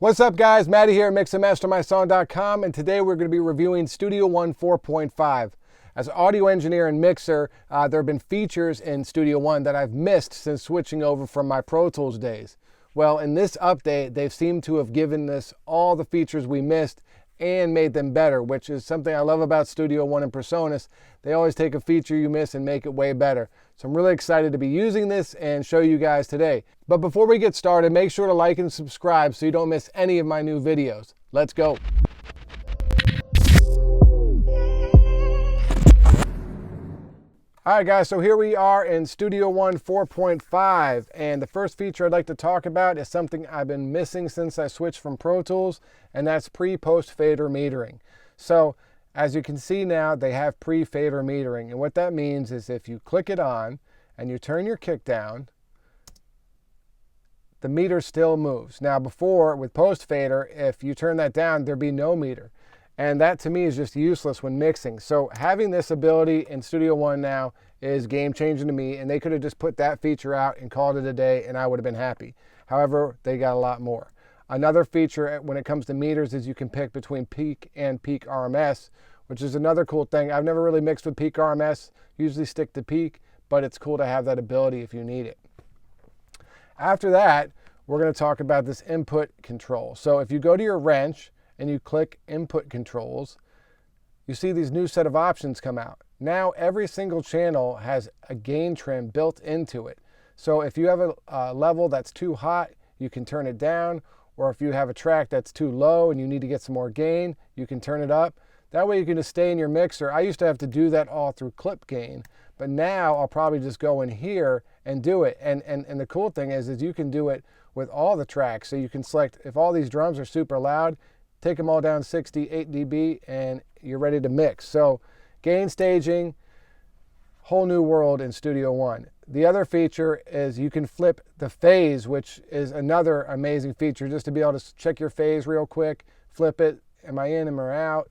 What's up guys, Matty here at mixandmastermysong.com, and today we're going to be reviewing Studio One 4.5. As an audio engineer and mixer, there have been features in Studio One that I've missed since switching over from my Pro Tools days. Well, in this update, they've seemed to have given us all the features we missed and made them better, which is something I love about Studio One and Presonus. They always take a feature you miss and make it way better. So I'm really excited to be using this and show you guys today. But before we get started, make sure to like and subscribe so you don't miss any of my new videos. Let's go. All right guys, so here we are in Studio One 4.5, and the first feature I'd like to talk about is something I've been missing since I switched from Pro Tools, and that's pre-post fader metering. So as you can see now, they have pre-fader metering, and what that means is if you click it on and you turn your kick down, the meter still moves. Now before, with post fader, if you turn that down, there'd be no meter. And that to me is just useless when mixing. So having this ability in Studio One now is game changing to me, and they could have just put that feature out and called it a day and I would have been happy. However, they got a lot more. Another feature when it comes to meters is you can pick between peak and peak RMS, which is another cool thing. I've never really mixed with peak RMS, usually stick to peak, but it's cool to have that ability if you need it. After that, we're going to talk about this input control. So if you go to your wrench and you click input controls, you see these new set of options come out. Now every single channel has a gain trim built into it. So if you have a level that's too hot, you can turn it down, or if you have a track that's too low and you need to get some more gain, you can turn it up. That way you can just stay in your mixer. I used to have to do that all through clip gain, but now I'll probably just go in here and do it. And the cool thing is you can do it with all the tracks. So you can select, if all these drums are super loud, take them all down 68 dB and you're ready to mix. So gain staging, whole new world in Studio One. The other feature is you can flip the phase, which is another amazing feature, just to be able to check your phase real quick, flip it, am I in, am I out?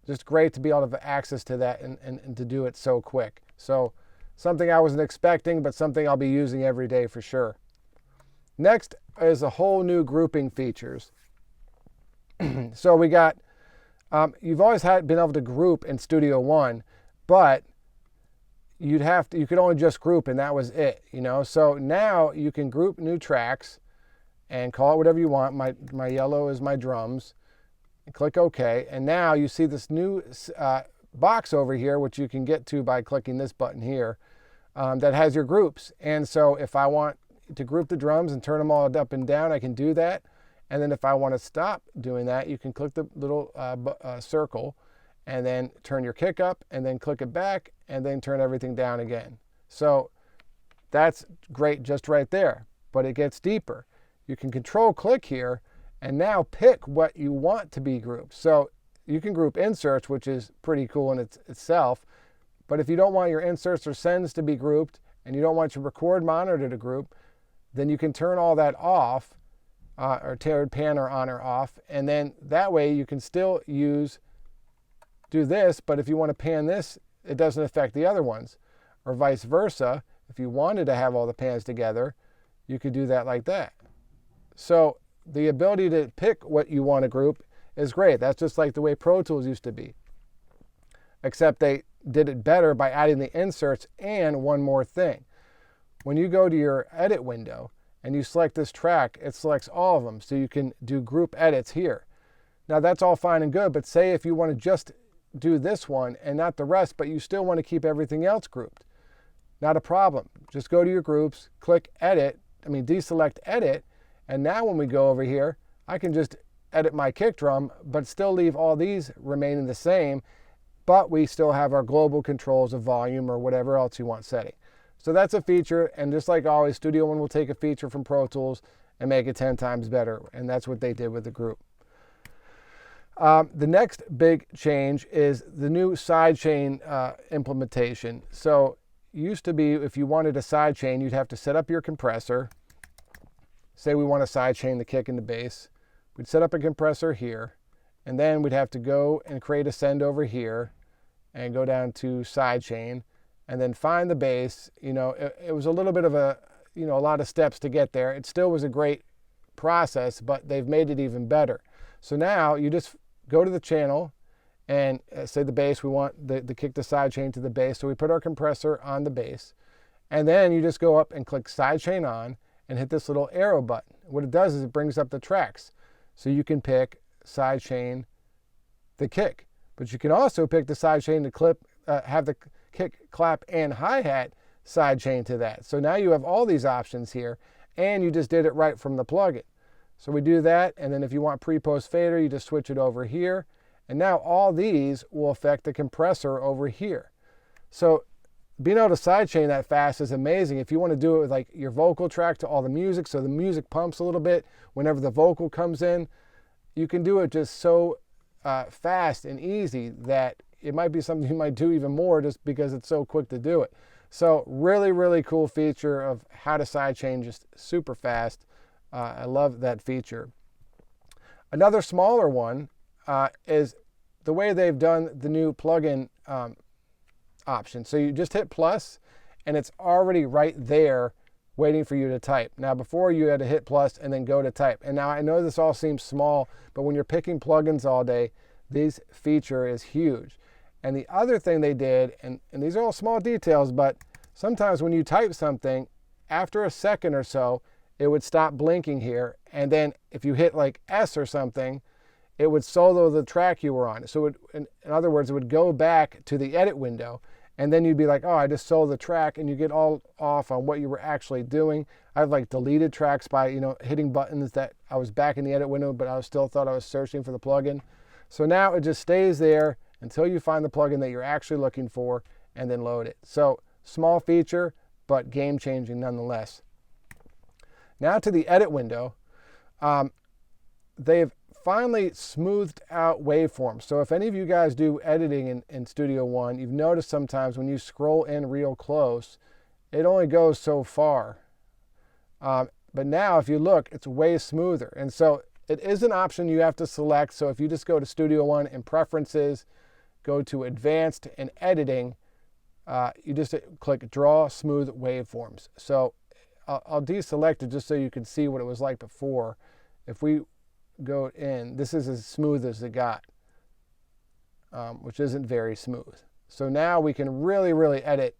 Just great to be able to have access to that and to do it so quick. So something I wasn't expecting, but something I'll be using every day for sure. Next is a whole new grouping features. So we got, you've always been able to group in Studio One, but you could only just group and that was it, you know? So now you can group new tracks and call it whatever you want. My yellow is my drums. And click OK. And now you see this new box over here, which you can get to by clicking this button here, that has your groups. And so if I want to group the drums and turn them all up and down, I can do that. And then if I want to stop doing that, you can click the little circle and then turn your kick up and then click it back and then turn everything down again. So that's great just right there, but it gets deeper. You can control click here and now pick what you want to be grouped. So you can group inserts, which is pretty cool in itself, but if you don't want your inserts or sends to be grouped and you don't want your record monitor to group, then you can turn all that off. Or turn panner on or off, and then that way you can still do this, but if you want to pan this, it doesn't affect the other ones. Or vice versa, if you wanted to have all the pans together, you could do that like that. So the ability to pick what you want to group is great. That's just like the way Pro Tools used to be. Except they did it better by adding the inserts and one more thing. When you go to your edit window, and you select this track, it selects all of them, so you can do group edits here. Now that's all fine and good, but say if you want to just do this one and not the rest, but you still want to keep everything else grouped. Not a problem. Just go to your groups, click edit, deselect edit, and now when we go over here, I can just edit my kick drum, but still leave all these remaining the same, but we still have our global controls of volume or whatever else you want setting. So that's a feature, and just like always, Studio One will take a feature from Pro Tools and make it 10 times better, and that's what they did with the group. The next big change is the new sidechain implementation. So it used to be if you wanted a sidechain, you'd have to set up your compressor. Say we want to sidechain the kick and the bass. We'd set up a compressor here, and then we'd have to go and create a send over here and go down to sidechain. And then find the bass. You know, it was a little bit of a lot of steps to get there. It still was a great process, but they've made it even better. So now you just go to the channel and say the bass, we want the kick to sidechain to the bass. So we put our compressor on the bass, and then you just go up and click sidechain on and hit this little arrow button. What it does is it brings up the tracks. So you can pick sidechain the kick, but you can also pick the sidechain to clip, have the kick, clap, and hi-hat sidechain to that. So now you have all these options here, and you just did it right from the plugin. So we do that, and then if you want pre-post fader, you just switch it over here, and now all these will affect the compressor over here. So being able to sidechain that fast is amazing. If you want to do it with like your vocal track to all the music, so the music pumps a little bit whenever the vocal comes in, you can do it just so fast and easy that it might be something you might do even more just because it's so quick to do it. So really, really cool feature of how to sidechain just super fast. I love that feature. Another smaller one is the way they've done the new plugin option. So you just hit plus and it's already right there waiting for you to type. Now before you had to hit plus and then go to type. And now I know this all seems small, but when you're picking plugins all day, this feature is huge. And the other thing they did, and these are all small details, but sometimes when you type something, after a second or so, it would stop blinking here. And then if you hit like S or something, it would solo the track you were on. So in other words, it would go back to the edit window. And then you'd be like, oh, I just soloed the track, and you get all off on what you were actually doing. I've like deleted tracks by, hitting buttons that I was back in the edit window, but I still thought I was searching for the plugin. So now it just stays there until you find the plugin that you're actually looking for and then load it. So small feature, but game changing nonetheless. Now to the edit window. They've finally smoothed out waveforms. So if any of you guys do editing in Studio One, you've noticed sometimes when you scroll in real close, it only goes so far. But now if you look, it's way smoother. And so it is an option you have to select. So if you just go to Studio One in Preferences, go to Advanced and Editing, you just click Draw Smooth Waveforms. So I'll deselect it just so you can see what it was like before. If we go in, this is as smooth as it got, which isn't very smooth. So now we can really, really edit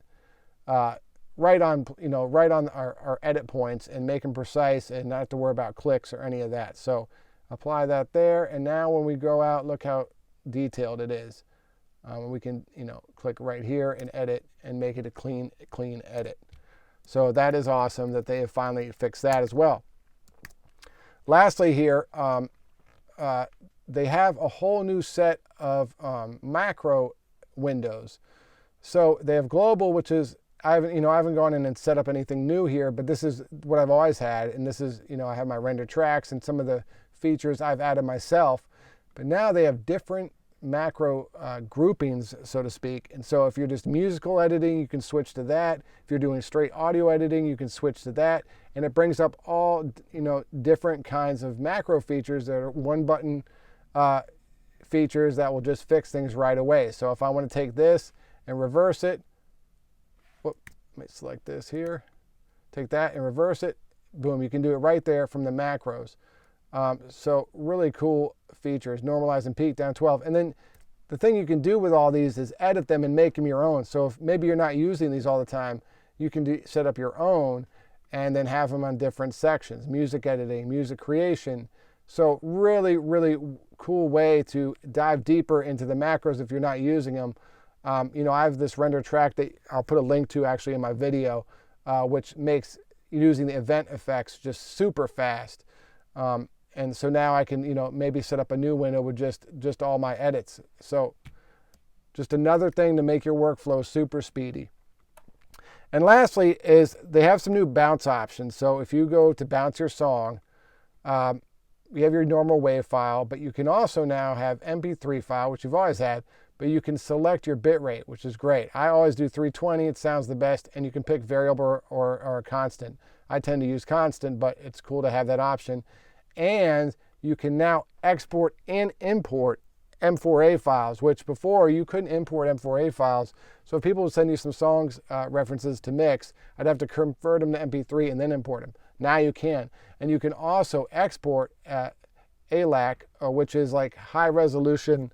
right on our edit points and make them precise and not have to worry about clicks or any of that. So apply that there, and now when we go out, look how detailed it is. We can click right here and edit and make it a clean edit. So that is awesome that they have finally fixed that as well. Lastly here, they have a whole new set of macro windows. So they have global, which is, I haven't gone in and set up anything new here, but this is what I've always had. And this is, I have my render tracks and some of the features I've added myself. But now they have different macro groupings, so to speak. And so if you're just musical editing, you can switch to that. If you're doing straight audio editing, you can switch to that. And it brings up all, different kinds of macro features that are one button features that will just fix things right away. So if I want to take this and reverse it, let me select this here, take that and reverse it, boom, you can do it right there from the macros. So really cool features, normalize and peak down 12. And then the thing you can do with all these is edit them and make them your own. So if maybe you're not using these all the time, you can set up your own and then have them on different sections, music editing, music creation. So really, really cool way to dive deeper into the macros if you're not using them. I have this render track that I'll put a link to actually in my video, which makes using the event effects just super fast. And so now I can, maybe set up a new window with just all my edits. So just another thing to make your workflow super speedy. And lastly is they have some new bounce options. So if you go to bounce your song, you have your normal WAV file, but you can also now have MP3 file, which you've always had, but you can select your bitrate, which is great. I always do 320, it sounds the best, and you can pick variable or a constant. I tend to use constant, but it's cool to have that option. And you can now export and import M4A files, which before you couldn't import M4A files. So if people would send you some songs references to mix, I'd have to convert them to MP3 and then import them. Now you can. And you can also export ALAC, which is like high resolution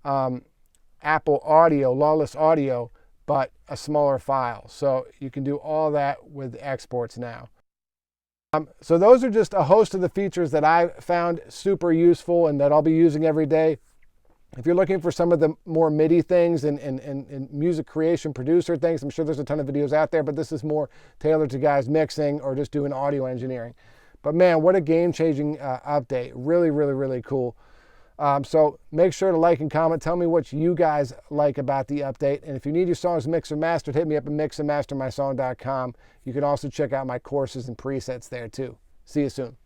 Apple audio, lawless audio, but a smaller file. So you can do all that with exports now. So those are just a host of the features that I found super useful and that I'll be using every day. If you're looking for some of the more MIDI things and music creation producer things, I'm sure there's a ton of videos out there, but this is more tailored to guys mixing or just doing audio engineering. But man, what a game-changing update. Really, really, really cool. So make sure to like and comment. Tell me what you guys like about the update. And if you need your songs mixed or mastered, hit me up at mixandmastermysong.com. You can also check out my courses and presets there too. See you soon.